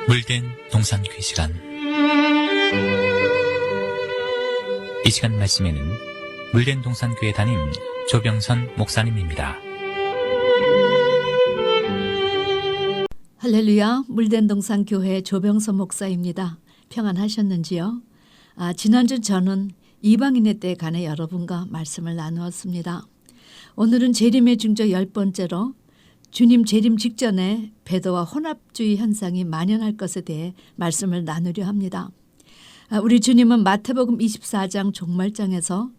물된 동산귀 시간. 이 시간 말씀에는 물된 동산교회 담임 조병선 목사님입니다. 할렐루야, 물된 동산교회 조병선 목사입니다. 평안하셨는지요? 지난주 저는 이방인의 때에 관해 여러분과 말씀을 나누었습니다. 오늘은 재림의 중조 10번째로 주님 재림 직전에 배도와 혼합주의 현상이 만연할 것에 대해 말씀을 나누려 합니다. 우리 주님은 마태복음 24장 종말장에서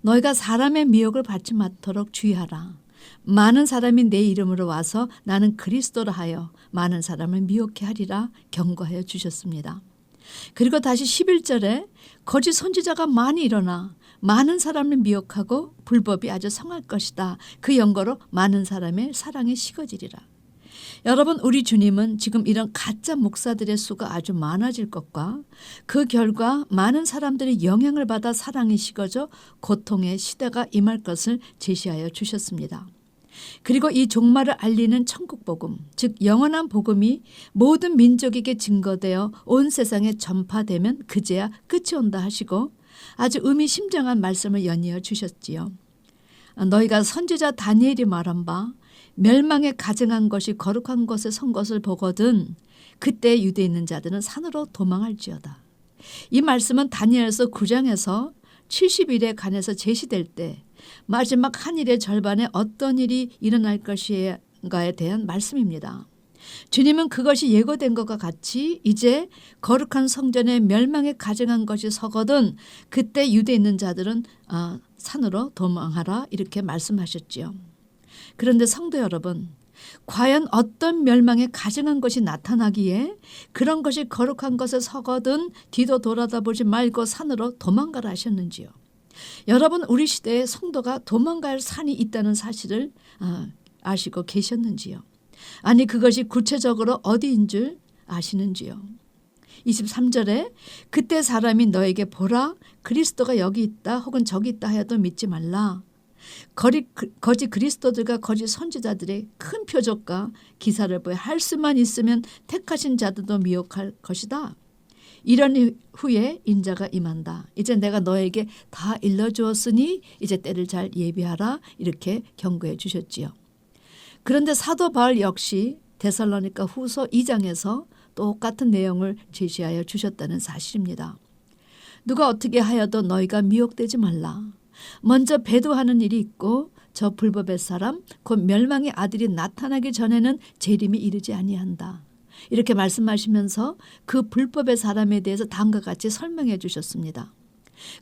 너희가 사람의 미혹을 받지 않도록 주의하라. 많은 사람이 내 이름으로 와서 나는 그리스도라 하여 많은 사람을 미혹해 하리라 경고하여 주셨습니다. 그리고 다시 11절에 거짓 선지자가 많이 일어나 많은 사람을 미혹하고 불법이 아주 성할 것이다. 그 연고로 많은 사람의 사랑이 식어지리라. 여러분, 우리 주님은 지금 이런 가짜 목사들의 수가 아주 많아질 것과 그 결과 많은 사람들이 영향을 받아 사랑이 식어져 고통의 시대가 임할 것을 제시하여 주셨습니다. 그리고 이 종말을 알리는 천국복음, 즉 영원한 복음이 모든 민족에게 증거되어 온 세상에 전파되면 그제야 끝이 온다 하시고 아주 의미심장한 말씀을 연이어 주셨지요. 너희가 선지자 다니엘이 말한 바 멸망에 가증한 것이 거룩한 곳에 선 것을 보거든 그때 유대에 있는 자들은 산으로 도망할지어다. 이 말씀은 다니엘서 9장에서 70일에 관해서 제시될 때 마지막 한 일의 절반에 어떤 일이 일어날 것인가에 대한 말씀입니다. 주님은 그것이 예고된 것과 같이 이제 거룩한 성전에 멸망에 가증한 것이 서거든 그때 유대에 있는 자들은 산으로 도망하라 이렇게 말씀하셨지요. 그런데 성도 여러분, 과연 어떤 멸망에 가증한 것이 나타나기에 그런 것이 거룩한 것에 서거든 뒤도 돌아다보지 말고 산으로 도망가라 하셨는지요. 여러분, 우리 시대에 성도가 도망갈 산이 있다는 사실을 아시고 계셨는지요. 아니, 그것이 구체적으로 어디인 줄 아시는지요. 23절에 그때 사람이 너에게 보라 그리스도가 여기 있다 혹은 저기 있다 하여도 믿지 말라. 거짓 그리스도들과 거짓 선지자들의 큰 표적과 기사를 보여 할 수만 있으면 택하신 자들도 미혹할 것이다. 이런 후에 인자가 임한다. 이제 내가 너에게 다 일러주었으니 이제 때를 잘 예비하라 이렇게 경고해 주셨지요. 그런데 사도 바울 역시 데살로니가 후서 2장에서 똑같은 내용을 제시하여 주셨다는 사실입니다. 누가 어떻게 하여도 너희가 미혹되지 말라. 먼저 배도하는 일이 있고 저 불법의 사람 곧 멸망의 아들이 나타나기 전에는 재림이 이르지 아니한다. 이렇게 말씀하시면서 그 불법의 사람에 대해서 다음과 같이 설명해 주셨습니다.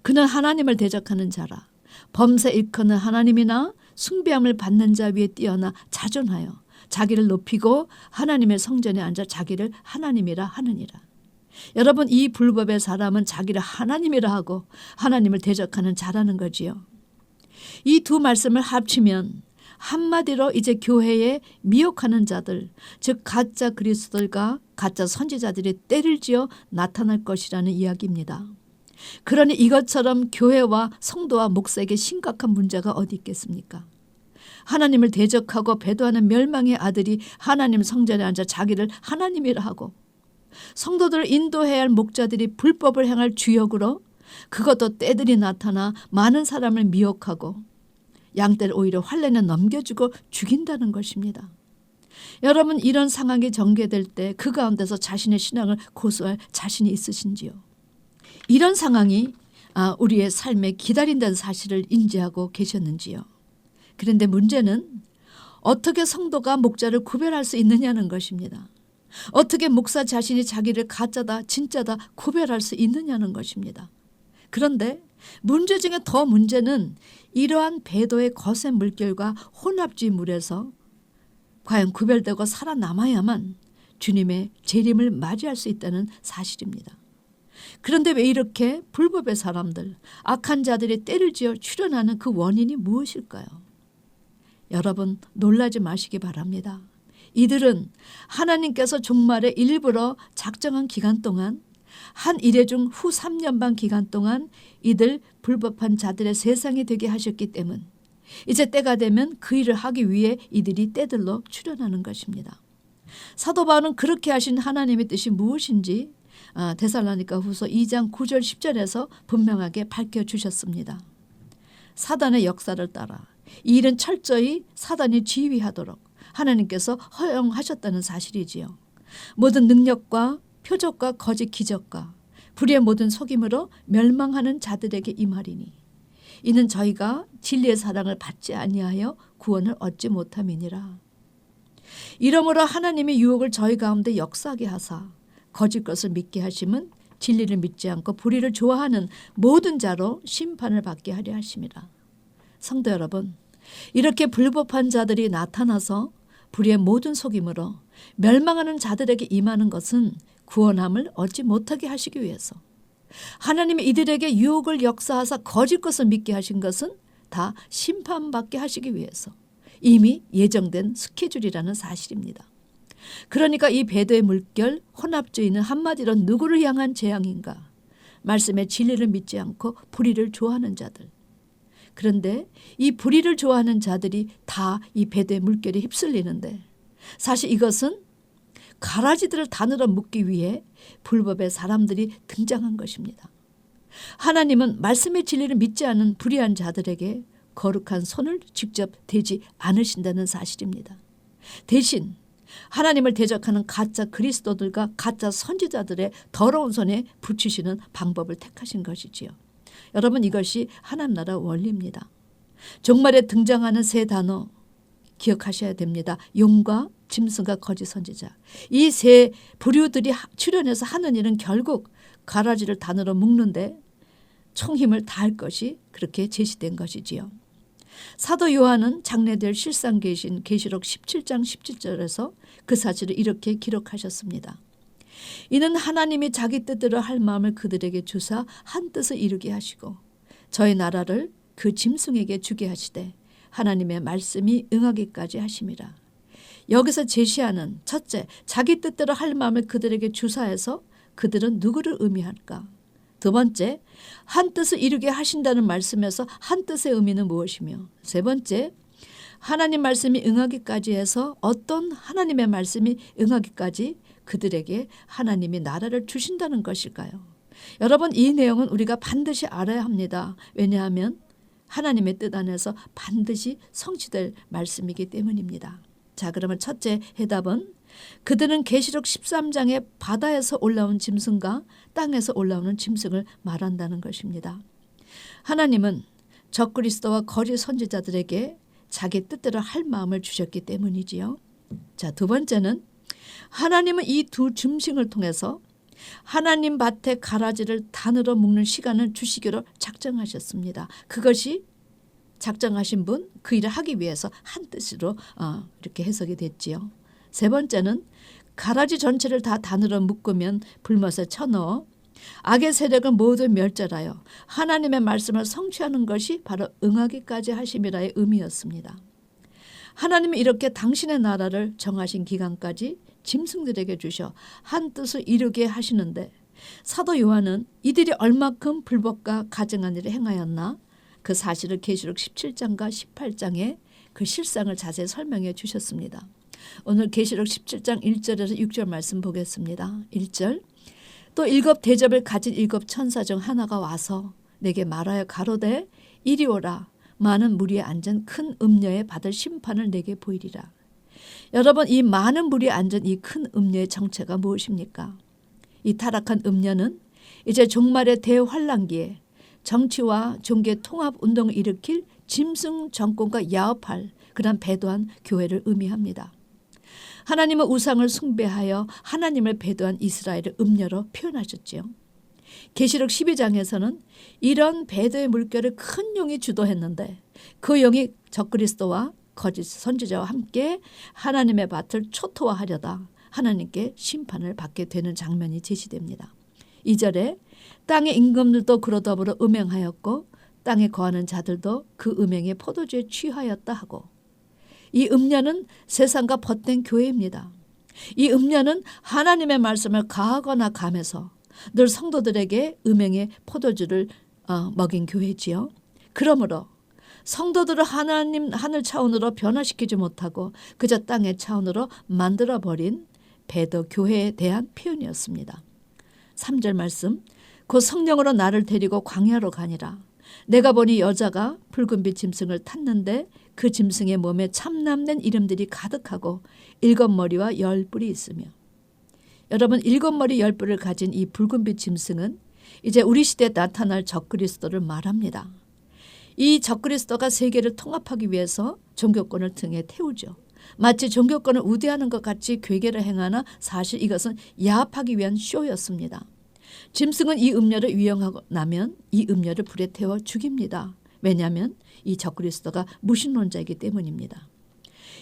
그는 하나님을 대적하는 자라. 범사 일컫는 하나님이나 숭배함을 받는 자 위에 뛰어나 자존하여 자기를 높이고 하나님의 성전에 앉아 자기를 하나님이라 하느니라. 여러분, 이 불법의 사람은 자기를 하나님이라 하고 하나님을 대적하는 자라는 거지요. 이 두 말씀을 합치면 한마디로 이제 교회에 미혹하는 자들, 즉 가짜 그리스도들과 가짜 선지자들이 때를 지어 나타날 것이라는 이야기입니다. 그러니 이것처럼 교회와 성도와 목사에게 심각한 문제가 어디 있겠습니까? 하나님을 대적하고 배도하는 멸망의 아들이 하나님 성전에 앉아 자기를 하나님이라 하고 성도들을 인도해야 할 목자들이 불법을 행할 주역으로 그것도 때들이 나타나 많은 사람을 미혹하고 양떼를 오히려 환란에 넘겨주고 죽인다는 것입니다. 여러분, 이런 상황이 전개될 때 그 가운데서 자신의 신앙을 고수할 자신이 있으신지요? 이런 상황이 우리의 삶에 기다린다는 사실을 인지하고 계셨는지요? 그런데 문제는 어떻게 성도가 목자를 구별할 수 있느냐는 것입니다. 어떻게 목사 자신이 자기를 가짜다 진짜다 구별할 수 있느냐는 것입니다. 그런데 문제 중에 더 문제는 이러한 배도의 거센 물결과 혼합주의 물에서 과연 구별되고 살아남아야만 주님의 재림을 맞이할 수 있다는 사실입니다. 그런데 왜 이렇게 불법의 사람들, 악한 자들이 때를 지어 출현하는 그 원인이 무엇일까요? 여러분, 놀라지 마시기 바랍니다. 이들은 하나님께서 종말에 일부러 작정한 기간 동안 한 이래 중 후 3년 반 기간 동안 이들 불법한 자들의 세상이 되게 하셨기 때문 이제 때가 되면 그 일을 하기 위해 이들이 때들로 출현하는 것입니다. 사도 바울은 그렇게 하신 하나님의 뜻이 무엇인지 데살로니가 후서 2장 9절 10절에서 분명하게 밝혀주셨습니다. 사단의 역사를 따라 이 일은 철저히 사단이 지휘하도록 하나님께서 허용하셨다는 사실이지요. 모든 능력과 표적과 거짓 기적과 불의의 모든 속임으로 멸망하는 자들에게 임하리니 이는 저희가 진리의 사랑을 받지 아니하여 구원을 얻지 못함이니라. 이러므로 하나님의 유혹을 저희 가운데 역사하게 하사 거짓 것을 믿게 하심은 진리를 믿지 않고 불의를 좋아하는 모든 자로 심판을 받게 하려 하심이라. 성도 여러분, 이렇게 불법한 자들이 나타나서 불의의 모든 속임으로 멸망하는 자들에게 임하는 것은 구원함을 얻지 못하게 하시기 위해서, 하나님이 이들에게 유혹을 역사하사 거짓 것을 믿게 하신 것은 다 심판받게 하시기 위해서 이미 예정된 스케줄이라는 사실입니다. 그러니까 이 배도의 물결 혼합주의는 한마디로 누구를 향한 재앙인가? 말씀의 진리를 믿지 않고 불의를 좋아하는 자들. 그런데 이 불의를 좋아하는 자들이 다 이 배도의 물결에 휩쓸리는데 사실 이것은 가라지들을 다늘어 묶기 위해 불법의 사람들이 등장한 것입니다. 하나님은 말씀의 진리를 믿지 않은 불의한 자들에게 거룩한 손을 직접 대지 않으신다는 사실입니다. 대신 하나님을 대적하는 가짜 그리스도들과 가짜 선지자들의 더러운 손에 붙이시는 방법을 택하신 것이지요. 여러분, 이것이 하나님 나라 원리입니다. 종말에 등장하는 세 단어 기억하셔야 됩니다. 용과 짐승과 거짓 선지자. 이 세 부류들이 출현해서 하는 일은 결국 가라지를 단으로 묶는데 총힘을 다할 것이 그렇게 제시된 것이지요. 사도 요한은 장래될 실상 계신 계시록 17장 17절에서 그 사실을 이렇게 기록하셨습니다. 이는 하나님이 자기 뜻대로 할 마음을 그들에게 주사 한 뜻을 이루게 하시고 저희 나라를 그 짐승에게 주게 하시되 하나님의 말씀이 응하기까지 하심이라. 여기서 제시하는 첫째, 자기 뜻대로 할 마음을 그들에게 주사해서 그들은 누구를 의미할까? 두 번째, 한 뜻을 이루게 하신다는 말씀에서 한 뜻의 의미는 무엇이며, 세 번째, 하나님 말씀이 응하기까지 해서 어떤 하나님의 말씀이 응하기까지 그들에게 하나님이 나라를 주신다는 것일까요? 여러분, 이 내용은 우리가 반드시 알아야 합니다. 왜냐하면 하나님의 뜻 안에서 반드시 성취될 말씀이기 때문입니다. 자, 그러면 첫째 해답은 그들은 계시록 13장의 바다에서 올라온 짐승과 땅에서 올라오는 짐승을 말한다는 것입니다. 하나님은 적그리스도와 거짓 선지자들에게 자기 뜻대로 할 마음을 주셨기 때문이지요. 자, 두 번째는 하나님은 이 두 짐승을 통해서 하나님 밭에 가라지를 단으로 묶는 시간을 주시기로 작정하셨습니다. 그것이 작정하신 분, 그 일을 하기 위해서 한 뜻으로 이렇게 해석이 됐지요. 세 번째는 가라지 전체를 다 단으로 묶으면 불못에 쳐넣어 악의 세력은 모두 멸절하여 하나님의 말씀을 성취하는 것이 바로 응하기까지 하심이라의 의미였습니다. 하나님이 이렇게 당신의 나라를 정하신 기간까지 짐승들에게 주셔 한 뜻을 이루게 하시는데 사도 요한은 이들이 얼마큼 불법과 가증한 일을 행하였나 그 사실을 계시록 17장과 18장에 그 실상을 자세히 설명해 주셨습니다. 오늘 계시록 17장 1절에서 6절 말씀 보겠습니다. 1절, 또 일곱 대접을 가진 일곱 천사 중 하나가 와서 내게 말하여 가로되 이리 오라. 많은 무리에 앉은 큰 음녀에 받을 심판을 내게 보이리라. 여러분, 이 많은 무리에 앉은 이 큰 음녀의 정체가 무엇입니까? 이 타락한 음녀는 이제 종말의 대환란기에 정치와 종교 통합 운동을 일으킬 짐승 정권과 야합할 그런 배도한 교회를 의미합니다. 하나님은 우상을 숭배하여 하나님을 배도한 이스라엘을 음녀로 표현하셨지요. 계시록 12장에서는 이런 배도의 물결을 큰 용이 주도했는데 그 용이 적그리스도와 거짓 선지자와 함께 하나님의 밭을 초토화하려다 하나님께 심판을 받게 되는 장면이 제시됩니다. 2절에 땅의 임금들도 그로 더불어 음행하였고 땅에 거하는 자들도 그 음행의 포도주에 취하였다 하고, 이 음녀는 세상과 벗된 교회입니다. 이 음녀는 하나님의 말씀을 가하거나 감해서 늘 성도들에게 음행의 포도주를 먹인 교회지요. 그러므로 성도들을 하나님 하늘 차원으로 변화시키지 못하고 그저 땅의 차원으로 만들어버린 베더 교회에 대한 표현이었습니다. 3절 말씀, 곧 성령으로 나를 데리고 광야로 가니라. 내가 보니 여자가 붉은빛 짐승을 탔는데 그 짐승의 몸에 참남된 이름들이 가득하고 7머리와 10뿔이 있으며. 여러분, 7머리 10뿔을 가진 이 붉은빛 짐승은 이제 우리 시대에 나타날 적그리스도를 말합니다. 이 적그리스도가 세계를 통합하기 위해서 종교권을 등에 태우죠. 마치 종교권을 우대하는 것 같이 괴계를 행하나 사실 이것은 야합하기 위한 쇼였습니다. 짐승은 이 음료를 위용하고 나면 이 음료를 불에 태워 죽입니다. 왜냐하면 이 적그리스도가 무신론자이기 때문입니다.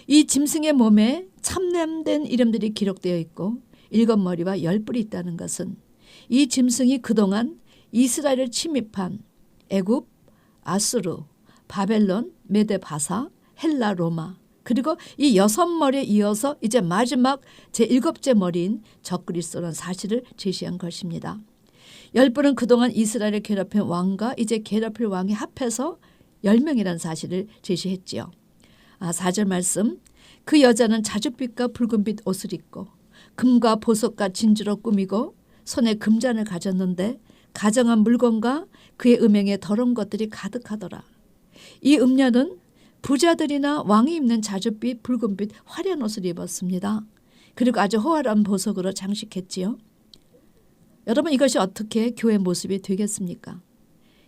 이 짐승의 몸에 참남된 이름들이 기록되어 있고 7머리와 10뿔이 있다는 것은 이 짐승이 그동안 이스라엘을 침입한 애굽, 아수르, 바벨론, 메데바사, 헬라, 로마, 그리고 이 6머리에 이어서 이제 마지막 제7째 머리인 적그리스도라는 사실을 제시한 것입니다. 10뿔은 그동안 이스라엘을 괴롭힌 왕과 이제 괴롭힐 왕이 합해서 10명이라는 사실을 제시했지요. 4절 말씀, 그 여자는 자줏빛과 붉은빛 옷을 입고 금과 보석과 진주로 꾸미고 손에 금잔을 가졌는데 가정한 물건과 그의 음행에 더러운 것들이 가득하더라. 이 음녀는 부자들이나 왕이 입는 자줏빛, 붉은빛, 화려한 옷을 입었습니다. 그리고 아주 호화로운 보석으로 장식했지요. 여러분, 이것이 어떻게 교회 모습이 되겠습니까?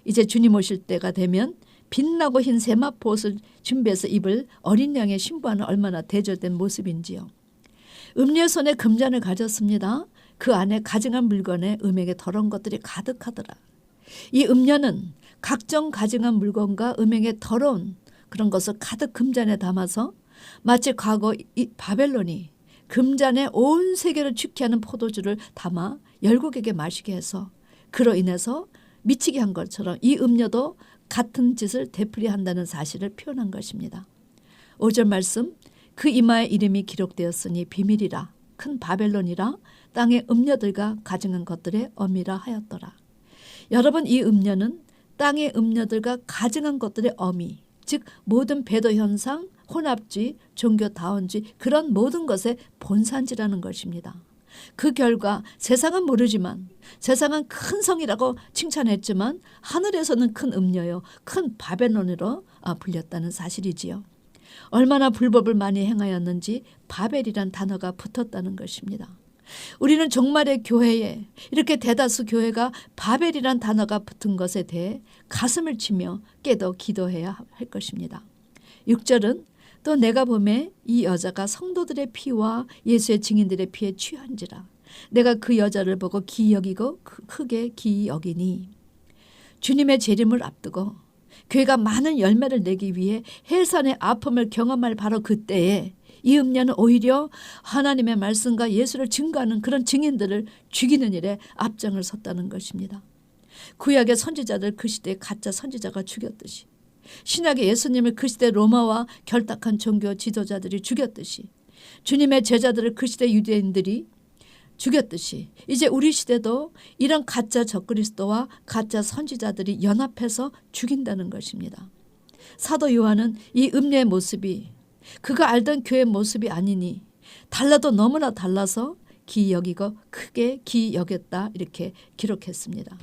이제 주님 오실 때가 되면 빛나고 흰 세마포 옷을 준비해서 입을 어린 양의 신부와는 얼마나 대조된 모습인지요. 음녀의 손에 금잔을 가졌습니다. 그 안에 가증한 물건에 음행에 더러운 것들이 가득하더라. 이 음녀는 각종 가증한 물건과 음행에 더러운 그런 것을 가득 금잔에 담아서 마치 과거 이 바벨론이 금잔에 온 세계를 축제하는 포도주를 담아 열국에게 마시게 해서 그로 인해서 미치게 한 것처럼 이 음녀도 같은 짓을 되풀이한다는 사실을 표현한 것입니다. 5절 말씀, 그 이마에 이름이 기록되었으니 비밀이라 큰 바벨론이라 땅의 음녀들과 가증한 것들의 어미라 하였더라. 여러분, 이 음녀는 땅의 음녀들과 가증한 것들의 어미, 즉 모든 배도 현상, 혼합주의, 종교다원주의 그런 모든 것의 본산지라는 것입니다. 그 결과 세상은 모르지만 세상은 큰 성이라고 칭찬했지만 하늘에서는 큰 음녀요, 큰 바벨론으로 불렸다는 사실이지요. 얼마나 불법을 많이 행하였는지 바벨이란 단어가 붙었다는 것입니다. 우리는 종말의 교회에 이렇게 대다수 교회가 바벨이란 단어가 붙은 것에 대해 가슴을 치며 깨도 기도해야 할 것입니다. 6절은 또 내가 보매 이 여자가 성도들의 피와 예수의 증인들의 피에 취한지라. 내가 그 여자를 보고 기이 여기고 크게 기이 여기니. 주님의 재림을 앞두고 교회가 많은 열매를 내기 위해 해산의 아픔을 경험할 바로 그때에 이 음녀는 오히려 하나님의 말씀과 예수를 증거하는 그런 증인들을 죽이는 일에 앞장을 섰다는 것입니다. 구약의 선지자들 그 시대에 가짜 선지자가 죽였듯이, 신약의 예수님을 그 시대 로마와 결탁한 종교 지도자들이 죽였듯이, 주님의 제자들을 그 시대 유대인들이 죽였듯이 이제 우리 시대도 이런 가짜 적그리스도와 가짜 선지자들이 연합해서 죽인다는 것입니다. 사도 요한은 이 음녀의 모습이 그가 알던 교회의 모습이 아니니 달라도 너무나 달라서 기이 여기고 크게 기이 여겼다 이렇게 기록했습니다.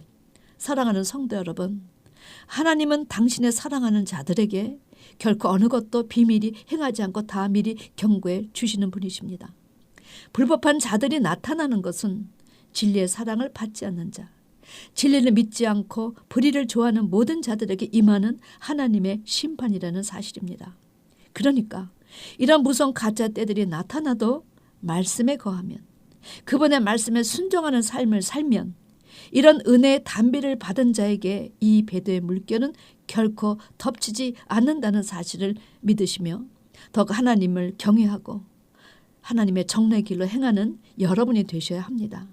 사랑하는 성도 여러분, 하나님은 당신의 사랑하는 자들에게 결코 어느 것도 비밀이 행하지 않고 다 미리 경고해 주시는 분이십니다. 불법한 자들이 나타나는 것은 진리의 사랑을 받지 않는 자, 진리를 믿지 않고 불의를 좋아하는 모든 자들에게 임하는 하나님의 심판이라는 사실입니다. 그러니까 이런 무서운 가짜 때들이 나타나도 말씀에 거하면, 그분의 말씀에 순종하는 삶을 살면 이런 은혜의 단비를 받은 자에게 이 배도의 물결은 결코 덮치지 않는다는 사실을 믿으시며 더욱 하나님을 경외하고 하나님의 정례의 길로 행하는 여러분이 되셔야 합니다.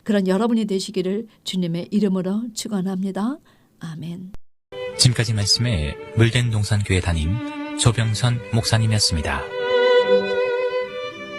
그런 여러분이 되시기를 주님의 이름으로 축원합니다. 아멘. 지금까지 말씀에 물된 동산교회 담임 조병선 목사님이었습니다.